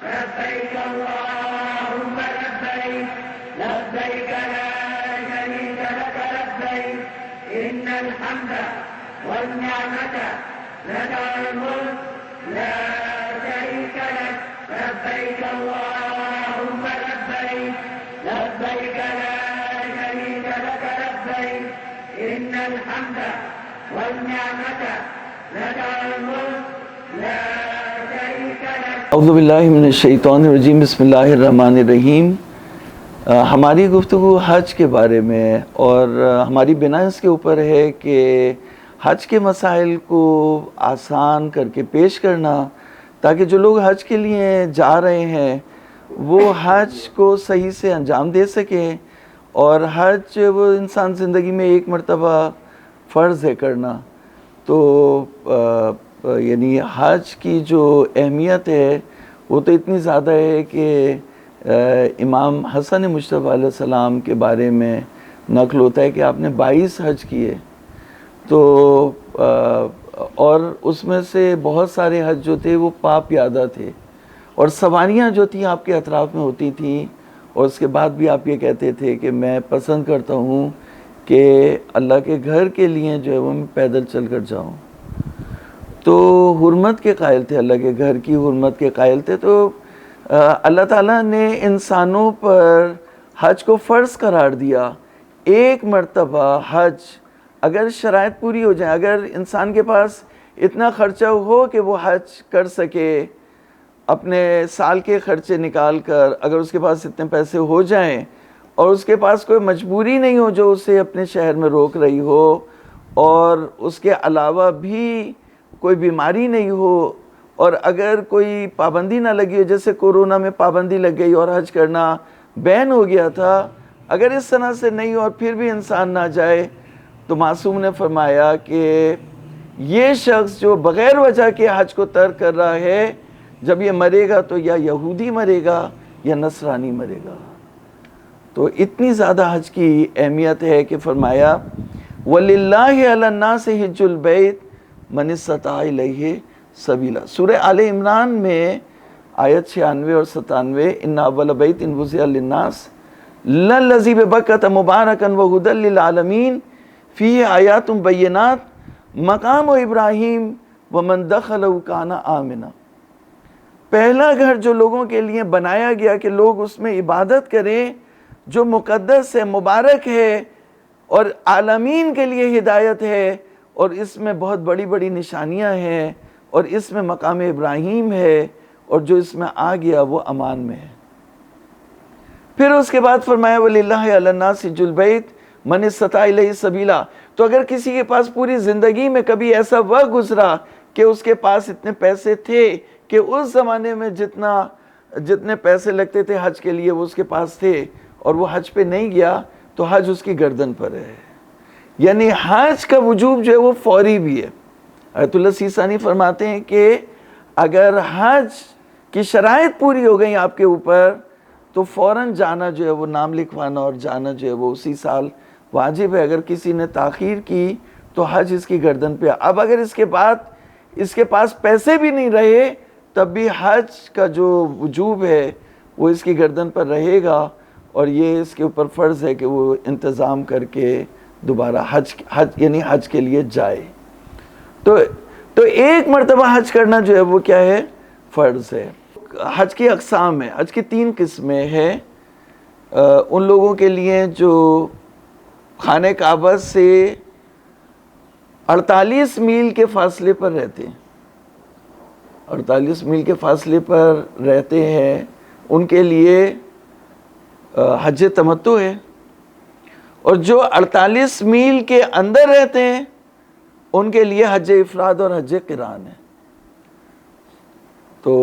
لبيك اللهم لبيك لبيك لا شريك لك لبيك إن الحمد والنعمة لك الملك لا شريك لك لبيك اللهم لبيك لبيك لا شريك لك لبيك إن الحمد والنعمة لك الملك لا شريك لك. اعوذ باللہ من الشیطان الرجیم. بسم اللہ الرحمن الرحیم. ہماری گفتگو حج کے بارے میں اور ہماری بنا اس کے اوپر ہے کہ حج کے مسائل کو آسان کر کے پیش کرنا تاکہ جو لوگ حج کے لیے جا رہے ہیں وہ حج کو صحیح سے انجام دے سکیں. اور حج وہ انسان زندگی میں ایک مرتبہ فرض ہے کرنا. تو یعنی حج کی جو اہمیت ہے وہ تو اتنی زیادہ ہے کہ امام حسن مجتبیٰ علیہ السلام کے بارے میں نقل ہوتا ہے کہ آپ نے 22 حج کیے. تو اور اس میں سے بہت سارے حج جو تھے وہ پاپ یادہ تھے اور سواریاں جو تھیں آپ کے اطراف میں ہوتی تھیں. اور اس کے بعد بھی آپ یہ کہتے تھے کہ میں پسند کرتا ہوں کہ اللہ کے گھر کے لیے جو ہے وہ میں پیدل چل کر جاؤں. تو حرمت کے قائل تھے, اللہ کے گھر کی حرمت کے قائل تھے. تو اللہ تعالیٰ نے انسانوں پر حج کو فرض قرار دیا. ایک مرتبہ حج اگر شرائط پوری ہو جائیں, اگر انسان کے پاس اتنا خرچہ ہو کہ وہ حج کر سکے, اپنے سال کے خرچے نکال کر, اگر اس کے پاس اتنے پیسے ہو جائیں اور اس کے پاس کوئی مجبوری نہیں ہو جو اسے اپنے شہر میں روک رہی ہو, اور اس کے علاوہ بھی کوئی بیماری نہیں ہو, اور اگر کوئی پابندی نہ لگی ہو, جیسے کورونا میں پابندی لگ گئی اور حج کرنا بین ہو گیا تھا, اگر اس طرح سے نہیں ہو اور پھر بھی انسان نہ جائے, تو معصوم نے فرمایا کہ یہ شخص جو بغیر وجہ کے حج کو ترک کر رہا ہے, جب یہ مرے گا تو یا یہودی مرے گا یا نصرانی مرے گا. تو اتنی زیادہ حج کی اہمیت ہے کہ فرمایا وَلِلَّهِ عَلَى النَّاسِ حِجُّ الْبَيْتِ مَنِ اسْتَطَاعَ إِلَيْهِ سَبِيلًا. سورہ آل عمران میں آیت 96 اور 97, إِنَّ أَوَّلَ بَيْتٍ وُضِعَ لِلنَّاسِ لَلَّذِي بِبَكَّةَ مُبَارَكًا وَهُدًى لِلْعَالَمِينَ فِيهِ آيَاتٌ بَيِّنَاتٌ مَقَامُ إِبْرَاهِيمَ وَمَنْ دَخَلَهُ كَانَ آمِنًا. پہلا گھر جو لوگوں کے لیے بنایا گیا کہ لوگ اس میں عبادت کریں, جو مقدس ہے, مبارک ہے اور عالمین کے لیے ہدایت ہے, اور اس میں بہت بڑی بڑی نشانیاں ہیں, اور اس میں مقام ابراہیم ہے, اور جو اس میں آ گیا وہ امان میں ہے. پھر اس کے بعد فرمایا وَلِلَّهِ عَلَى النَّاسِ حِجُّ الْبَيْتِ مَنِ اسْتَطَاعَ إِلَيْهِ سَبِيلًا. تو اگر کسی کے پاس پوری زندگی میں کبھی ایسا وقت گزرا کہ اس کے پاس اتنے پیسے تھے کہ اس زمانے میں جتنے پیسے لگتے تھے حج کے لیے وہ اس کے پاس تھے, اور وہ حج پہ نہیں گیا, تو حج اس کی گردن پر ہے. یعنی حج کا وجوب جو ہے وہ فوری بھی ہے. آیت اللہ سیستانی فرماتے ہیں کہ اگر حج کی شرائط پوری ہو گئی آپ کے اوپر تو فوراً جانا جو ہے وہ نام لکھوانا اور جانا جو ہے وہ اسی سال واجب ہے. اگر کسی نے تاخیر کی تو حج اس کی گردن پہ. اب اگر اس کے بعد اس کے پاس پیسے بھی نہیں رہے تب بھی حج کا جو وجوب ہے وہ اس کی گردن پر رہے گا, اور یہ اس کے اوپر فرض ہے کہ وہ انتظام کر کے دوبارہ حج یعنی حج کے لیے جائے. تو ایک مرتبہ حج کرنا جو ہے وہ کیا ہے, فرض ہے. حج کی اقسام ہے, حج کی 3 قسمیں ہیں. ان لوگوں کے لیے جو خانہ کعبہ سے 48 میل کے فاصلے پر رہتے ہیں, 48 میل کے فاصلے پر رہتے ہیں, ان کے لیے حج تمتع ہے. اور جو 48 میل کے اندر رہتے ہیں ان کے لیے حج افراد اور حج قران ہے. تو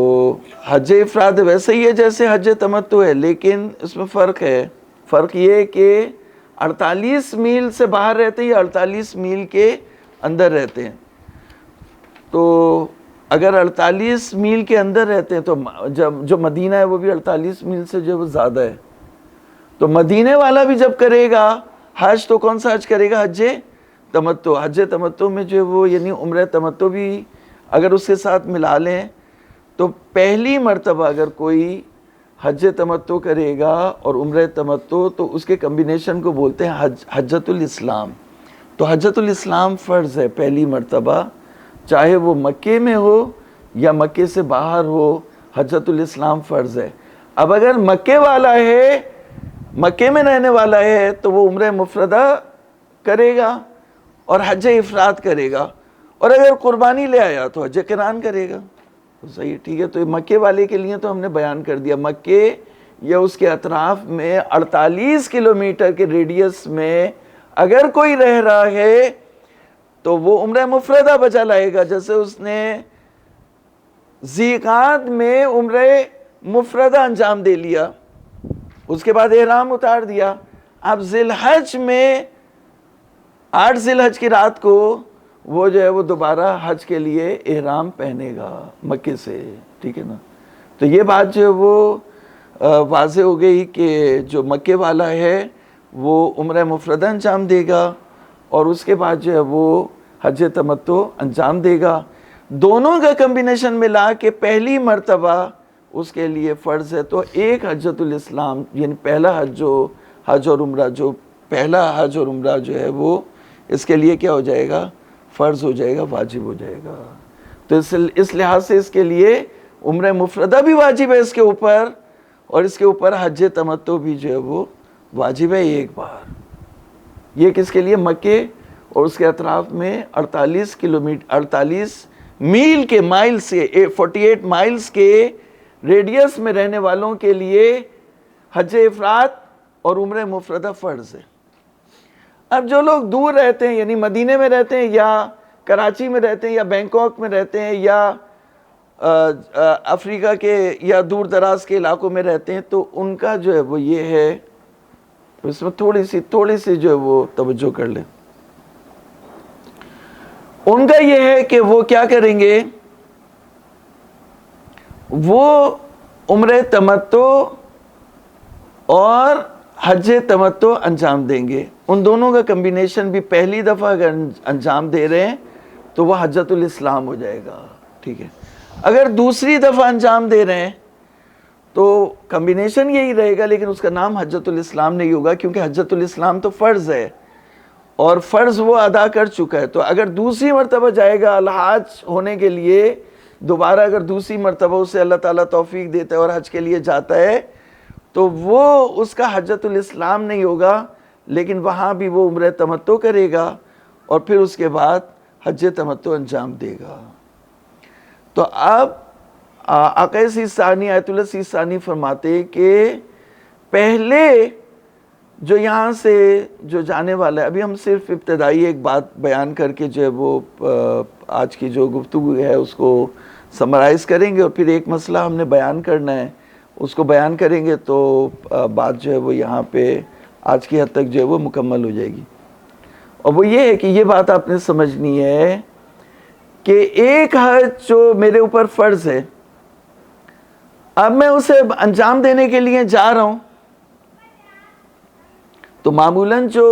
حج افراد ویسے ہی ہے جیسے حج تمتع ہے, لیکن اس میں فرق ہے. فرق یہ ہے کہ 48 میل سے باہر رہتے ہیں یا 48 میل کے اندر رہتے ہیں. تو اگر 48 میل کے اندر رہتے ہیں تو جو مدینہ ہے وہ بھی 48 میل سے جو وہ زیادہ ہے. تو مدینے والا بھی جب کرے گا حج تو کون سا حج کرے گا, حج تمتع. حج تمتع میں جو وہ یعنی عمرہ تمتع بھی اگر اس کے ساتھ ملا لیں تو پہلی مرتبہ اگر کوئی حج تمتع کرے گا اور عمرہ تمتع تو اس کے کمبینیشن کو بولتے ہیں حجۃ الاسلام. تو حجۃ الاسلام فرض ہے پہلی مرتبہ، چاہے وہ مکے میں ہو یا مکے سے باہر ہو، حجۃ الاسلام فرض ہے. اب اگر مکے والا ہے، مکے میں رہنے والا ہے تو وہ عمرہ مفردہ کرے گا اور حج افراد کرے گا، اور اگر قربانی لے آیا تو حج قران کرے گا. تو صحیح، ٹھیک ہے. تو مکے والے کے لیے تو ہم نے بیان کر دیا، مکے یا اس کے اطراف میں 48 کلومیٹر کے ریڈیس میں اگر کوئی رہ رہا ہے تو وہ عمرہ مفردہ بچا لائے گا. جیسے اس نے ذیقعد میں عمرہ مفردہ انجام دے لیا، اس کے بعد احرام اتار دیا. اب ذی الحج میں 8 ذی الحج کی رات کو وہ جو ہے وہ دوبارہ حج کے لیے احرام پہنے گا مکے سے، ٹھیک ہے نا. تو یہ بات جو ہے وہ واضح ہو گئی کہ جو مکے والا ہے وہ عمرہ مفردہ انجام دے گا اور اس کے بعد جو ہے وہ حج تمتع انجام دے گا. دونوں کا کمبینیشن ملا کے پہلی مرتبہ اس کے لیے فرض ہے. تو ایک حجۃ الاسلام یعنی پہلا حج اور عمرہ، جو پہلا حج اور عمرہ جو ہے وہ اس کے لیے کیا ہو جائے گا؟ فرض ہو جائے گا، واجب ہو جائے گا. تو اس لحاظ سے اس کے لیے عمرہ مفردہ بھی واجب ہے اس کے اوپر، اور اس کے اوپر حج تمتع بھی جو ہے وہ واجب ہے ایک بار. یہ کس کے لیے؟ مکے اور اس کے اطراف میں 48 میل کے مائل سے 48 مائلز کے ریڈیس میں رہنے والوں کے لیے حج افراد اور عمرہ مفردہ فرض ہے. اب جو لوگ دور رہتے ہیں، یعنی مدینے میں رہتے ہیں یا کراچی میں رہتے ہیں یا بینکاک میں رہتے ہیں یا افریقہ کے یا دور دراز کے علاقوں میں رہتے ہیں، تو ان کا جو ہے وہ یہ ہے، اس میں تھوڑی سی جو ہے وہ توجہ کر لیں. ان کا یہ ہے کہ وہ کیا کریں گے؟ وہ عمرہ تمتع اور حج تمتع انجام دیں گے. ان دونوں کا کمبینیشن بھی پہلی دفعہ اگر انجام دے رہے ہیں تو وہ حجۃ الاسلام ہو جائے گا، ٹھیک ہے. اگر دوسری دفعہ انجام دے رہے ہیں تو کمبینیشن یہی رہے گا، لیکن اس کا نام حجۃ الاسلام نہیں ہوگا، کیونکہ حجۃ الاسلام تو فرض ہے اور فرض وہ ادا کر چکا ہے. تو اگر دوسری مرتبہ جائے گا الحاج ہونے کے لیے، دوبارہ اگر دوسری مرتبہ اسے اللہ تعالیٰ توفیق دیتا ہے اور حج کے لیے جاتا ہے، تو وہ اس کا حجۃ الاسلام نہیں ہوگا، لیکن وہاں بھی وہ عمرہ تمتع کرے گا اور پھر اس کے بعد حج تمتع انجام دے گا. تو اب آقا سیستانی آیت اللہ سیستانی فرماتے کہ پہلے جو یہاں سے جو جانے والا ہے، ابھی ہم صرف ابتدائی ایک بات بیان کر کے جو ہے وہ آج کی جو گفتگو ہے اس کو سمرائز کریں گے، اور پھر ایک مسئلہ ہم نے بیان کرنا ہے، اس کو بیان کریں گے تو بات جو ہے وہ یہاں پہ آج کی حد تک جو ہے وہ مکمل ہو جائے گی. اور وہ یہ ہے کہ یہ بات آپ نے سمجھنی ہے کہ ایک حج جو میرے اوپر فرض ہے، اب میں اسے انجام دینے کے لیے جا رہا ہوں، تو معمولاً جو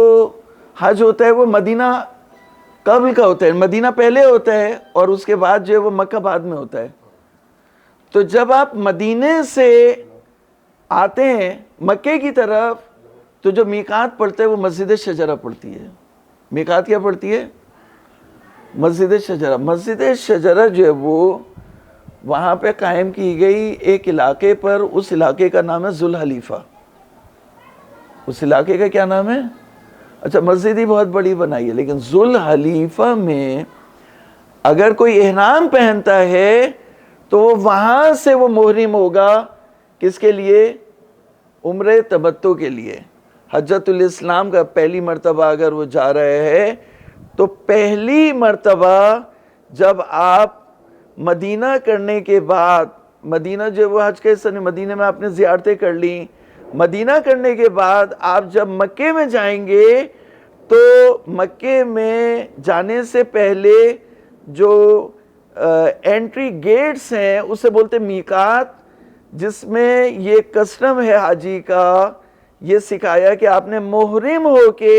حج ہوتا ہے وہ مدینہ قبل کا ہوتا ہے، مدینہ پہلے ہوتا ہے اور اس کے بعد جو ہے وہ مکہ بعد میں ہوتا ہے. تو جب آپ مدینے سے آتے ہیں مکے کی طرف تو جو میقات پڑتا ہے وہ مسجد شجرہ پڑتی ہے. میقات کیا پڑتی ہے؟ مسجد شجرہ. مسجد شجرہ جو ہے وہ وہاں پہ قائم کی گئی ایک علاقے پر، اس علاقے کا نام ہے ذوالحلیفہ. اس علاقے کا کیا نام ہے؟ اچھا، مسجد ہی بہت بڑی بنائی ہے، لیکن ذوالحلیفہ میں اگر کوئی احرام پہنتا ہے تو وہاں سے وہ محرم ہوگا کس کے لیے؟ عمرہ تمتع کے لیے. حجۃ الاسلام کا پہلی مرتبہ اگر وہ جا رہے ہیں تو پہلی مرتبہ جب آپ مدینہ کرنے کے بعد، مدینہ جو وہ حج کے حصہ نے، مدینہ میں آپ نے زیارتیں کر لیں، مدینہ کرنے کے بعد آپ جب مکے میں جائیں گے تو مکے میں جانے سے پہلے جو انٹری گیٹس ہیں اسے بولتے میقات، جس میں یہ کسٹم ہے حاجی کا یہ سکھایا کہ آپ نے محرم ہو کے،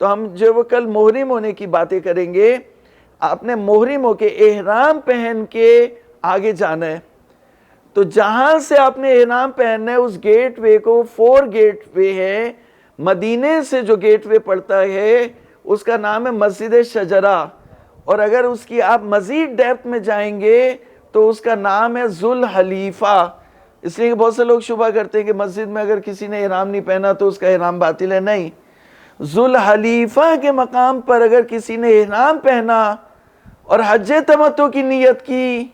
تو ہم جو وہ کل محرم ہونے کی باتیں کریں گے، آپ نے محرم ہو کے احرام پہن کے آگے جانا ہے. تو جہاں سے آپ نے احرام پہننا ہے اس گیٹ وے کو 4 گیٹ وے ہے، مدینے سے جو گیٹ وے پڑتا ہے اس کا نام ہے مسجد شجرہ، اور اگر اس کی آپ مزید ڈیپتھ میں جائیں گے تو اس کا نام ہے ذوالحلیفہ۔ اس لیے کہ بہت سے لوگ شبہ کرتے ہیں کہ مسجد میں اگر کسی نے احرام نہیں پہنا تو اس کا احرام باطل ہے، نہیں، ذوالحلیفہ کے مقام پر اگر کسی نے احرام پہنا اور حج تمتع کی نیت کی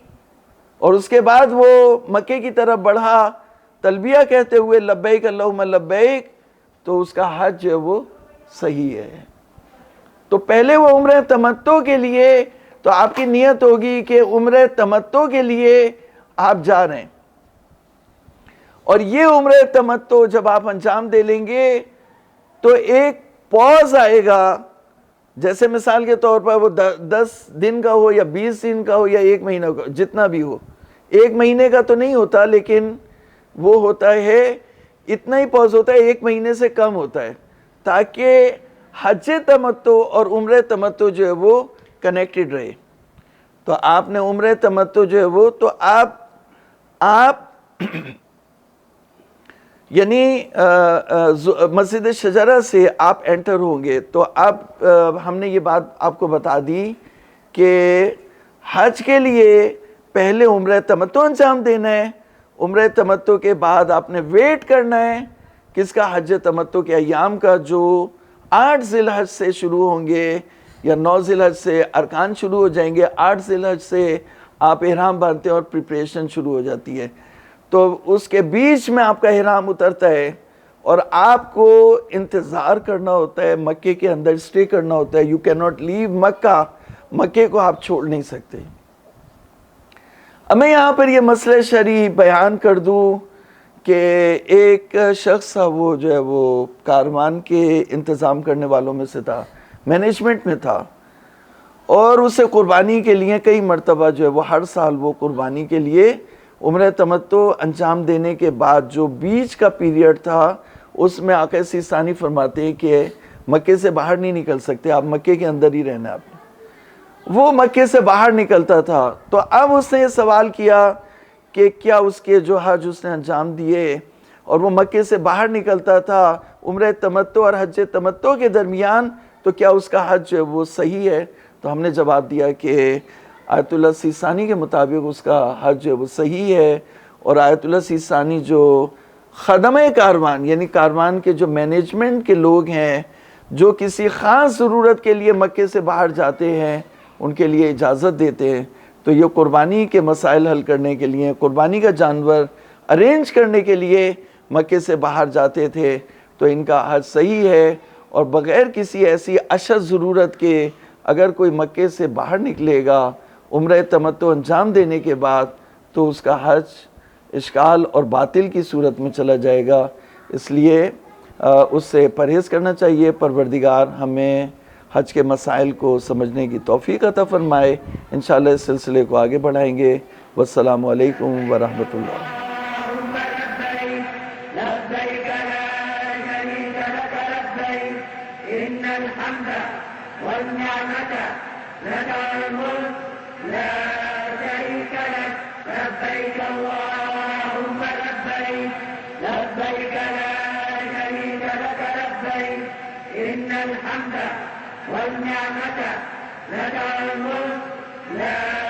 اور اس کے بعد وہ مکے کی طرف بڑھا تلبیہ کہتے ہوئے لبیک اللہم لبیک، تو اس کا حج جو ہے وہ صحیح ہے۔ تو پہلے وہ عمرہ تمتع کے لیے، تو آپ کی نیت ہوگی کہ عمرہ تمتع کے لیے آپ جا رہے ہیں، اور یہ عمرہ تمتع جب آپ انجام دے لیں گے تو ایک پوز آئے گا، جیسے مثال کے طور پر وہ 10 دن کا ہو یا 20 دن کا ہو یا 1 مہینہ کا، جتنا بھی ہو، 1 مہینے کا تو نہیں ہوتا لیکن وہ ہوتا ہے اتنا ہی پوز ہوتا ہے، 1 مہینے سے کم ہوتا ہے، تاکہ حج تمتع اور عمرہ تمتع جو ہے وہ کنیکٹڈ رہے۔ تو آپ نے عمرہ تمتع جو ہے وہ، تو آپ یعنی مسجد شجرہ سے آپ انٹر ہوں گے، تو اب ہم نے یہ بات آپ کو بتا دی کہ حج کے لیے پہلے عمرہ تمتع انجام دینا ہے، عمرہ تمتع کے بعد آپ نے ویٹ کرنا ہے کس کا؟ حج تمتع کے ایام کا، جو 8 ذی الحج سے شروع ہوں گے یا 9 ذی الحج سے ارکان شروع ہو جائیں گے، 8 ذی الحج سے آپ احرام باندھتے ہیں اور پریپریشن شروع ہو جاتی ہے۔ تو اس کے بیچ میں آپ کا احرام اترتا ہے اور آپ کو انتظار کرنا ہوتا ہے، مکے کے اندر اسٹے کرنا ہوتا ہے۔ یو کین ناٹ لیو مکہ، مکے کو آپ چھوڑ نہیں سکتے۔ اب میں یہاں پر یہ مسئلہ شرعی بیان کر دوں کہ ایک شخص تھا، وہ جو ہے وہ کاروان کے انتظام کرنے والوں میں سے تھا، مینجمنٹ میں تھا، اور اسے قربانی کے لیے کئی مرتبہ جو ہے وہ ہر سال وہ قربانی کے لیے عمرہ تمتع انجام دینے کے بعد جو بیچ کا پیریڈ تھا اس میں آقا سیستانی فرماتے ہیں کہ مکے سے باہر نہیں نکل سکتے، آپ مکے کے اندر ہی رہنا۔ آپ وہ مکے سے باہر نکلتا تھا، تو اب اس نے یہ سوال کیا کہ کیا اس کے جو حج اس نے انجام دیے اور وہ مکے سے باہر نکلتا تھا عمرہ تمتع اور حج تمتع کے درمیان، تو کیا اس کا حج جو ہے وہ صحیح ہے؟ تو ہم نے جواب دیا کہ آیت اللہ سیستانی کے مطابق اس کا حج جو ہے وہ صحیح ہے، اور آیت اللہ سیستانی جو خدمہ کاروان یعنی کاروان کے جو مینجمنٹ کے لوگ ہیں، جو کسی خاص ضرورت کے لیے مکے سے باہر جاتے ہیں، ان کے لیے اجازت دیتے ہیں، تو یہ قربانی کے مسائل حل کرنے کے لیے، قربانی کا جانور ارینج کرنے کے لیے مکے سے باہر جاتے تھے، تو ان کا حج صحیح ہے، اور بغیر کسی ایسی اشد ضرورت کے اگر کوئی مکے سے باہر نکلے گا عمرہ تمتع انجام دینے کے بعد تو اس کا حج اشکال اور باطل کی صورت میں چلا جائے گا۔ اس لیے اس سے پرہیز کرنا چاہیے۔ پروردگار ہمیں حج کے مسائل کو سمجھنے کی توفیق عطا فرمائے۔ انشاءاللہ اس سلسلے کو آگے بڑھائیں گے۔ والسلام علیکم ورحمۃ اللہ۔ لبيك اللهم لبيك لبيك لا شريك لك لبيك إن الحمد والنعمة لك الملك لا